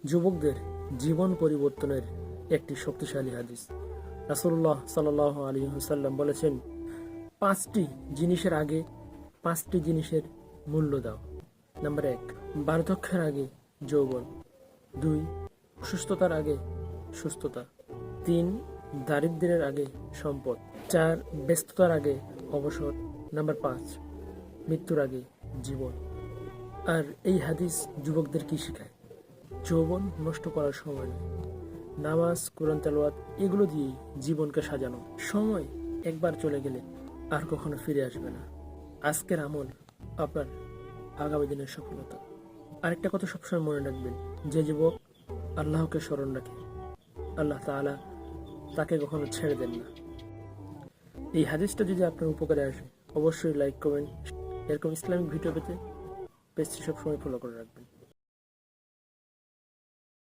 যুবকদের জীবন পরিবর্তনের একটি শক্তিশালী হাদিস। রাসূলুল্লাহ সাল্লাল্লাহু আলাইহি ওয়াসাল্লাম বলেছেন, 5টি জিনিসের আগে 5টি জিনিসের মূল্য দাও। নাম্বার 1, বার্ধক্যের আগে যৌবন। 2, অসুস্থতার আগে সুস্থতা। 3, দারিদ্র্যের আগে সম্পদ। 4, ব্যস্ততার আগে অবসর। নাম্বার 5, মৃত্যুর আগে জীবন। আর এই হাদিস যুবকদের কি শেখায়? যৌবন নষ্ট করার সময় নয়, নামাজ, কোরআন তেলাওয়াত এগুলো দিয়ে জীবনকে সাজানো। সময় একবার চলে গেলে আর কখনো ফিরে আসবে না। আজকের আমল আপনার আগামী দিনের সফলতা। আরেকটা কথা সবসময় মনে রাখবেন, যে যুবক আল্লাহকে স্মরণ রাখে, আল্লাহ তাআলা তাকে কখনো ছেড়ে দেন না। এই হাদিসটা যদি আপনার উপকারে আসে, অবশ্যই লাইক, কমেন্ট, এরকম ইসলামিক ভিডিও পেতে পেজটি সবসময় ফলো করে রাখবেন।